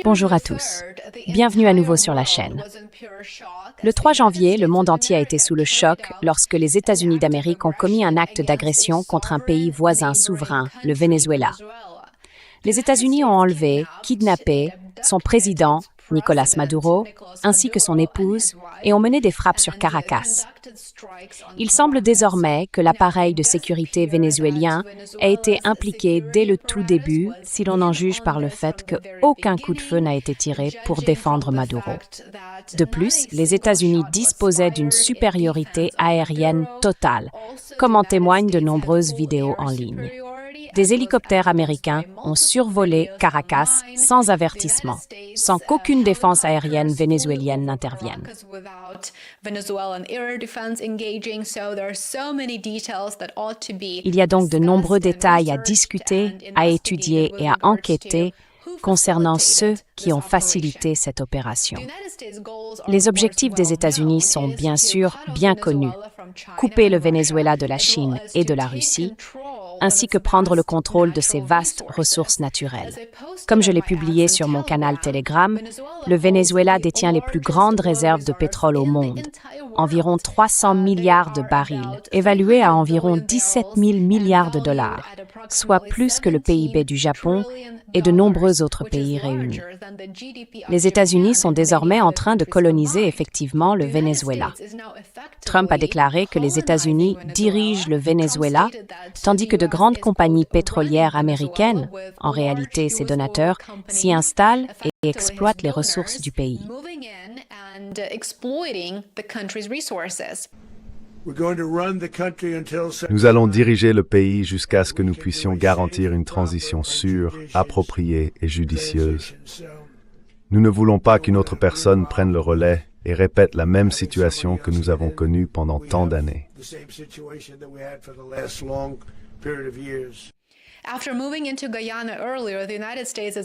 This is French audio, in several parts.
Bonjour à tous. Bienvenue à nouveau sur la chaîne. Le 3 janvier, le monde entier a été sous le choc lorsque les États-Unis d'Amérique ont commis un acte d'agression contre un pays voisin souverain, le Venezuela. Les États-Unis ont enlevé, kidnappé son président, Nicolás Maduro, ainsi que son épouse, et ont mené des frappes sur Caracas. Il semble désormais que l'appareil de sécurité vénézuélien ait été impliqué dès le tout début, si l'on en juge par le fait qu'aucun coup de feu n'a été tiré pour défendre Maduro. De plus, les États-Unis disposaient d'une supériorité aérienne totale, comme en témoignent de nombreuses vidéos en ligne. Des hélicoptères américains ont survolé Caracas sans avertissement, sans qu'aucune défense aérienne vénézuélienne n'intervienne. Il y a donc de nombreux détails à discuter, à étudier et à enquêter concernant ceux qui ont facilité cette opération. Les objectifs des États-Unis sont bien sûr bien connus: couper le Venezuela de la Chine et de la Russie, ainsi que prendre le contrôle de ses vastes ressources naturelles. Comme je l'ai publié sur mon canal Telegram, le Venezuela détient les plus grandes réserves de pétrole au monde, environ 300 milliards de barils, évalués à environ 17 000 milliards de dollars, soit plus que le PIB du Japon et de nombreux autres pays réunis. Les États-Unis sont désormais en train de coloniser effectivement le Venezuela. Trump a déclaré que les États-Unis dirigent le Venezuela, tandis que de grandes compagnies pétrolières américaines, en réalité ses donateurs, s'y installent et exploitent les ressources du pays. Nous allons diriger le pays jusqu'à ce que nous puissions garantir une transition sûre, appropriée et judicieuse. Nous ne voulons pas qu'une autre personne prenne le relais et répète la même situation que nous avons connue pendant tant d'années.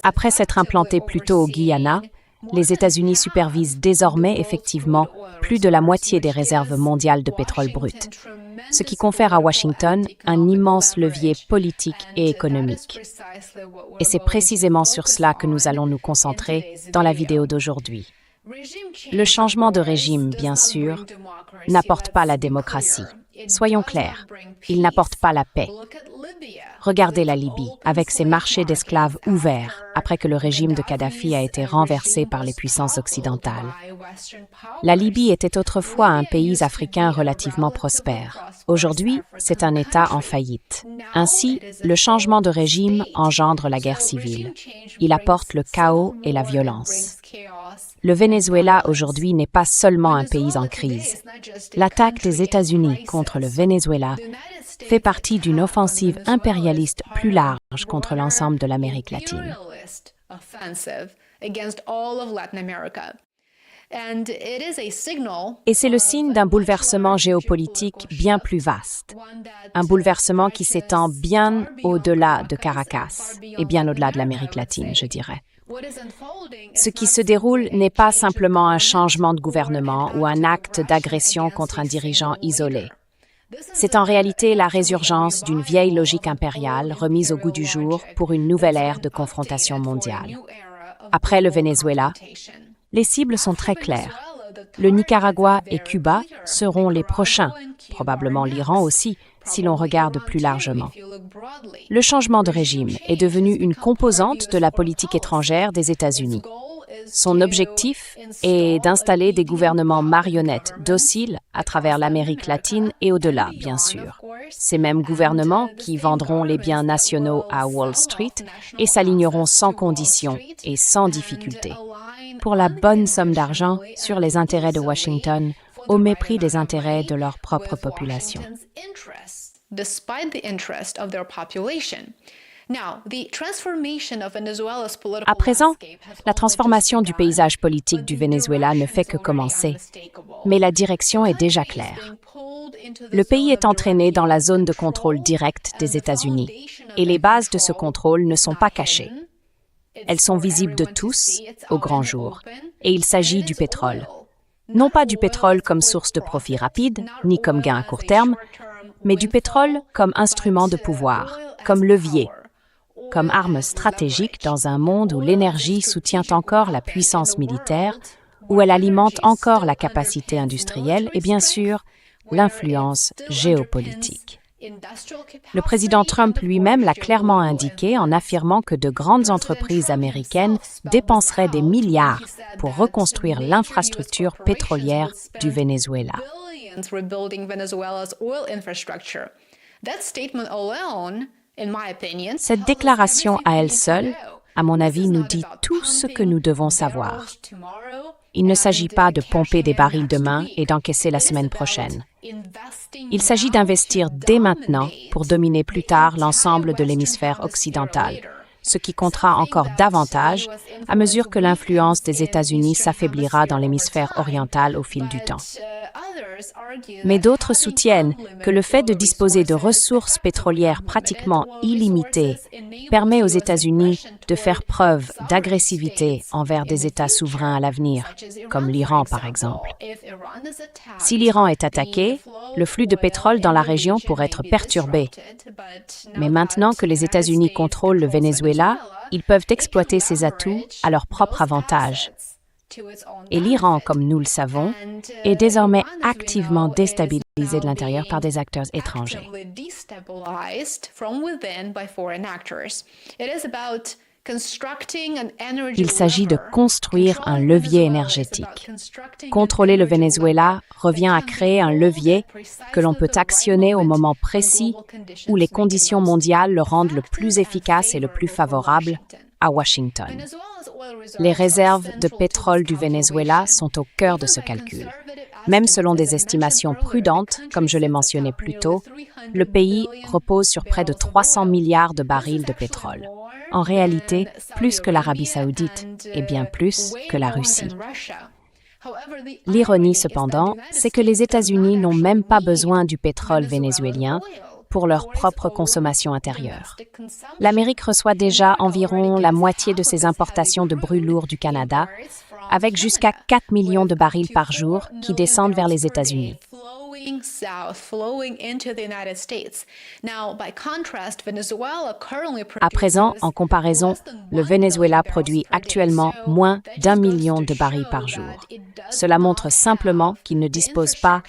Après s'être implanté plus tôt au Guyana, les États-Unis supervisent désormais effectivement plus de la moitié des réserves mondiales de pétrole brut, ce qui confère à Washington un immense levier politique et économique. Et c'est précisément sur cela que nous allons nous concentrer dans la vidéo d'aujourd'hui. Le changement de régime, bien sûr, n'apporte pas la démocratie. Soyons clairs, il n'apporte pas la paix. Regardez la Libye, avec ses marchés d'esclaves ouverts après que le régime de Kadhafi a été renversé par les puissances occidentales. La Libye était autrefois un pays africain relativement prospère. Aujourd'hui, c'est un État en faillite. Ainsi, le changement de régime engendre la guerre civile. Il apporte le chaos et la violence. Le Venezuela aujourd'hui n'est pas seulement un pays en crise. L'attaque des États-Unis contre le Venezuela fait partie d'une offensive impérialiste plus large contre l'ensemble de l'Amérique latine. Et c'est le signe d'un bouleversement géopolitique bien plus vaste. Un bouleversement qui s'étend bien au-delà de Caracas et bien au-delà de l'Amérique latine, je dirais. Ce qui se déroule n'est pas simplement un changement de gouvernement ou un acte d'agression contre un dirigeant isolé. C'est en réalité la résurgence d'une vieille logique impériale remise au goût du jour pour une nouvelle ère de confrontation mondiale. Après le Venezuela, les cibles sont très claires. Le Nicaragua et Cuba seront les prochains, probablement l'Iran aussi, si l'on regarde plus largement. Le changement de régime est devenu une composante de la politique étrangère des États-Unis. Son objectif est d'installer des gouvernements marionnettes dociles à travers l'Amérique latine et au-delà, bien sûr. Ces mêmes gouvernements qui vendront les biens nationaux à Wall Street et s'aligneront sans condition et sans difficulté, pour la bonne somme d'argent, sur les intérêts de Washington, au mépris des intérêts de leur propre population. À présent, la transformation du paysage politique du Venezuela ne fait que commencer, mais la direction est déjà claire. Le pays est entraîné dans la zone de contrôle direct des États-Unis, et les bases de ce contrôle ne sont pas cachées. Elles sont visibles de tous, au grand jour, et il s'agit du pétrole. Non pas du pétrole comme source de profit rapide, ni comme gain à court terme, mais du pétrole comme instrument de pouvoir, comme levier, comme arme stratégique dans un monde où l'énergie soutient encore la puissance militaire, où elle alimente encore la capacité industrielle et bien sûr l'influence géopolitique. Le président Trump lui-même l'a clairement indiqué en affirmant que de grandes entreprises américaines dépenseraient des milliards pour reconstruire l'infrastructure pétrolière du Venezuela. Cette déclaration à elle seule, à mon avis, nous dit tout ce que nous devons savoir. Il ne s'agit pas de pomper des barils demain et d'encaisser la semaine prochaine. Il s'agit d'investir dès maintenant pour dominer plus tard l'ensemble de l'hémisphère occidental, ce qui comptera encore davantage à mesure que l'influence des États-Unis s'affaiblira dans l'hémisphère oriental au fil du temps. Mais d'autres soutiennent que le fait de disposer de ressources pétrolières pratiquement illimitées permet aux États-Unis de faire preuve d'agressivité envers des États souverains à l'avenir, comme l'Iran par exemple. Si l'Iran est attaqué, le flux de pétrole dans la région pourrait être perturbé. Mais maintenant que les États-Unis contrôlent le Venezuela, ils peuvent exploiter ces atouts à leur propre avantage. Et l'Iran, comme nous le savons, est désormais activement déstabilisé de l'intérieur par des acteurs étrangers. Il s'agit de construire un levier énergétique. Contrôler le Venezuela revient à créer un levier que l'on peut actionner au moment précis où les conditions mondiales le rendent le plus efficace et le plus favorable à Washington. Les réserves de pétrole du Venezuela sont au cœur de ce calcul. Même selon des estimations prudentes, comme je l'ai mentionné plus tôt, le pays repose sur près de 300 milliards de barils de pétrole. En réalité, plus que l'Arabie saoudite et bien plus que la Russie. L'ironie, cependant, c'est que les États-Unis n'ont même pas besoin du pétrole vénézuélien pour leur propre consommation intérieure. L'Amérique reçoit déjà environ la moitié de ses importations de brûlures du Canada, avec jusqu'à 4 millions de barils par jour qui descendent vers les États-Unis. À présent, en comparaison, le Venezuela produit actuellement moins d'1 million de barils par jour. Cela montre simplement qu'il ne dispose pas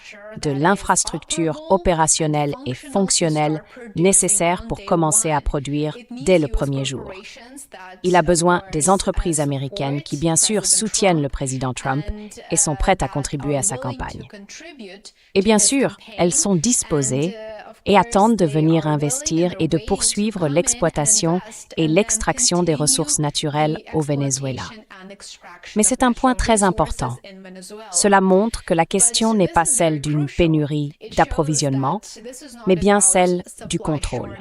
de l'infrastructure opérationnelle et fonctionnelle nécessaire pour commencer à produire dès le premier jour. Il a besoin des entreprises américaines qui, bien sûr, soutiennent le président Trump et sont prêtes à contribuer à sa campagne. Et bien sûr, elles sont disposées et attendent de venir investir et de poursuivre l'exploitation et l'extraction des ressources naturelles au Venezuela. Mais c'est un point très important. Cela montre que la question n'est pas celle d'une pénurie d'approvisionnement, mais bien celle du contrôle.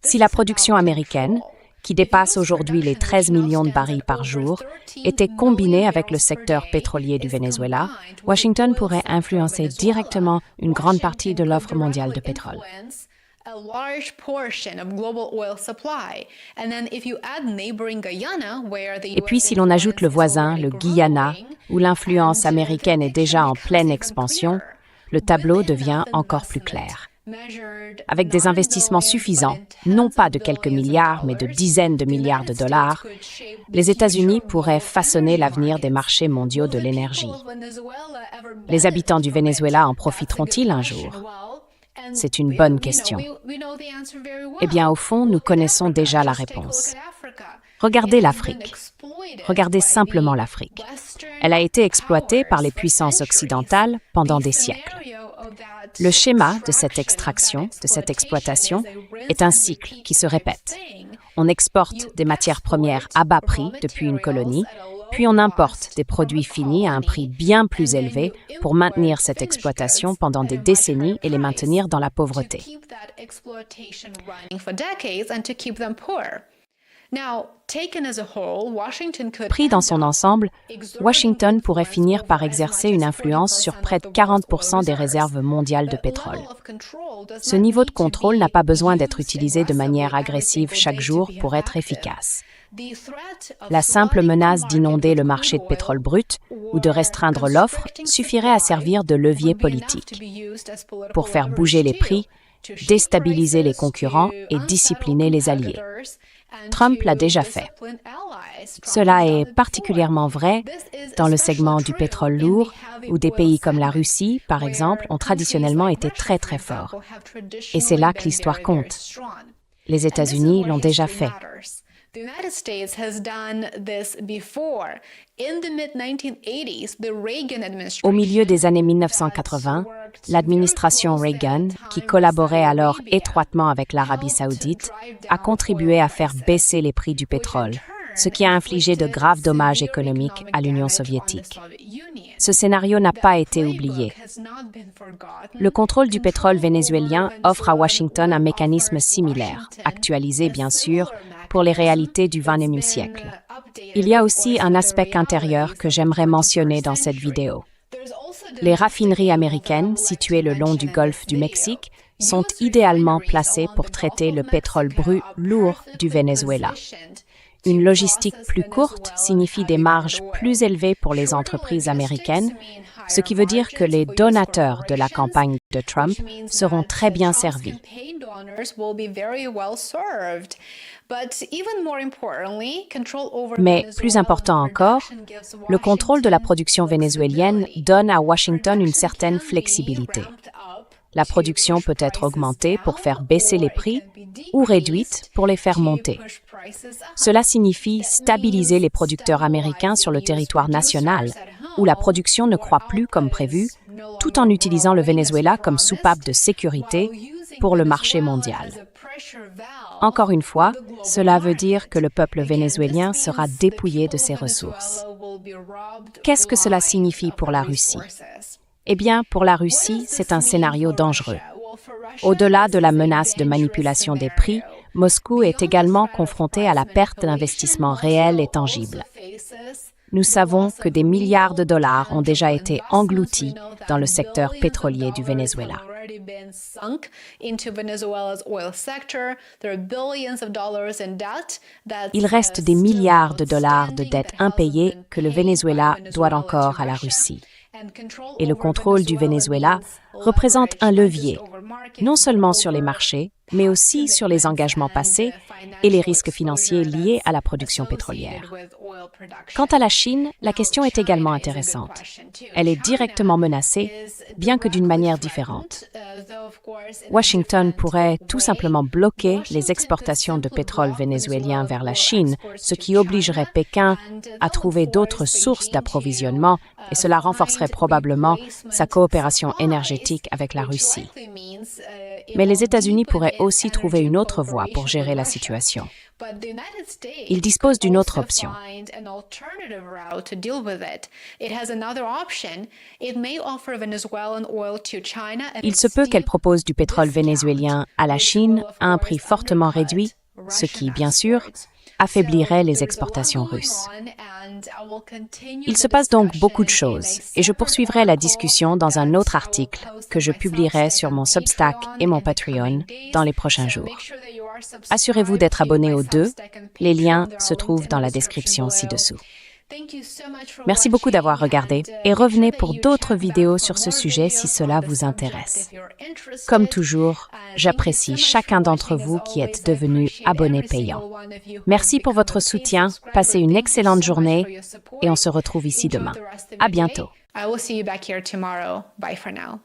Si la production américaine, qui dépasse aujourd'hui les 13 millions de barils par jour, était combinée avec le secteur pétrolier du Venezuela, Washington pourrait influencer directement une grande partie de l'offre mondiale de pétrole. Et puis si l'on ajoute le voisin, le Guyana, où l'influence américaine est déjà en pleine expansion, le tableau devient encore plus clair. Avec des investissements suffisants, non pas de quelques milliards, mais de dizaines de milliards de dollars, les États-Unis pourraient façonner l'avenir des marchés mondiaux de l'énergie. Les habitants du Venezuela en profiteront-ils un jour ? C'est une bonne question. Eh bien, au fond, nous connaissons déjà la réponse. Regardez l'Afrique. Regardez simplement l'Afrique. Elle a été exploitée par les puissances occidentales pendant des siècles. Le schéma de cette extraction, de cette exploitation, est un cycle qui se répète. On exporte des matières premières à bas prix depuis une colonie, puis on importe des produits finis à un prix bien plus élevé pour maintenir cette exploitation pendant des décennies et les maintenir dans la pauvreté. Pris dans son ensemble, Washington pourrait finir par exercer une influence sur près de 40% des réserves mondiales de pétrole. Ce niveau de contrôle n'a pas besoin d'être utilisé de manière agressive chaque jour pour être efficace. La simple menace d'inonder le marché de pétrole brut ou de restreindre l'offre suffirait à servir de levier politique pour faire bouger les prix, déstabiliser les concurrents et discipliner les alliés. Trump l'a déjà fait. Cela est particulièrement vrai dans le segment du pétrole lourd, où des pays comme la Russie, par exemple, ont traditionnellement été très très forts. Et c'est là que l'histoire compte. Les États-Unis l'ont déjà fait. Au milieu des années 1980, l'administration Reagan, qui collaborait alors étroitement avec l'Arabie saoudite, a contribué à faire baisser les prix du pétrole, ce qui a infligé de graves dommages économiques à l'Union soviétique. Ce scénario n'a pas été oublié. Le contrôle du pétrole vénézuélien offre à Washington un mécanisme similaire, actualisé bien sûr, pour les réalités du XXIe siècle. Il y a aussi un aspect intérieur que j'aimerais mentionner dans cette vidéo. Les raffineries américaines, situées le long du golfe du Mexique, sont idéalement placées pour traiter le pétrole brut lourd du Venezuela. Une logistique plus courte signifie des marges plus élevées pour les entreprises américaines, ce qui veut dire que les donateurs de la campagne de Trump seront très bien servis. Mais plus important encore, le contrôle de la production vénézuélienne donne à Washington une certaine flexibilité. La production peut être augmentée pour faire baisser les prix ou réduite pour les faire monter. Cela signifie stabiliser les producteurs américains sur le territoire national, où la production ne croît plus comme prévu, tout en utilisant le Venezuela comme soupape de sécurité pour le marché mondial. Encore une fois, cela veut dire que le peuple vénézuélien sera dépouillé de ses ressources. Qu'est-ce que cela signifie pour la Russie? Eh bien, pour la Russie, c'est un scénario dangereux. Au-delà de la menace de manipulation des prix, Moscou est également confronté à la perte d'investissements réels et tangibles. Nous savons que des milliards de dollars ont déjà été engloutis dans le secteur pétrolier du Venezuela. Il reste des milliards de dollars de dettes impayées que le Venezuela doit encore à la Russie. Et le contrôle du Venezuela représente un levier, non seulement sur les marchés, mais aussi sur les engagements passés et les risques financiers liés à la production pétrolière. Quant à la Chine, la question est également intéressante. Elle est directement menacée, bien que d'une manière différente. Washington pourrait tout simplement bloquer les exportations de pétrole vénézuélien vers la Chine, ce qui obligerait Pékin à trouver d'autres sources d'approvisionnement et cela renforcerait probablement sa coopération énergétique avec la Russie. Mais les États-Unis pourraient aussi trouver une autre voie pour gérer la situation. Ils disposent d'une autre option. Il se peut qu'elle propose du pétrole vénézuélien à la Chine à un prix fortement réduit, ce qui, bien sûr, affaiblirait les exportations russes. Il se passe donc beaucoup de choses et je poursuivrai la discussion dans un autre article que je publierai sur mon Substack et mon Patreon dans les prochains jours. Assurez-vous d'être abonné aux deux. Les liens se trouvent dans la description ci-dessous. Merci beaucoup d'avoir regardé et revenez pour d'autres vidéos sur ce sujet si cela vous intéresse. Comme toujours, j'apprécie chacun d'entre vous qui êtes devenus abonnés payants. Merci pour votre soutien, passez une excellente journée et on se retrouve ici demain. À bientôt. I will see you back here tomorrow. Bye for now.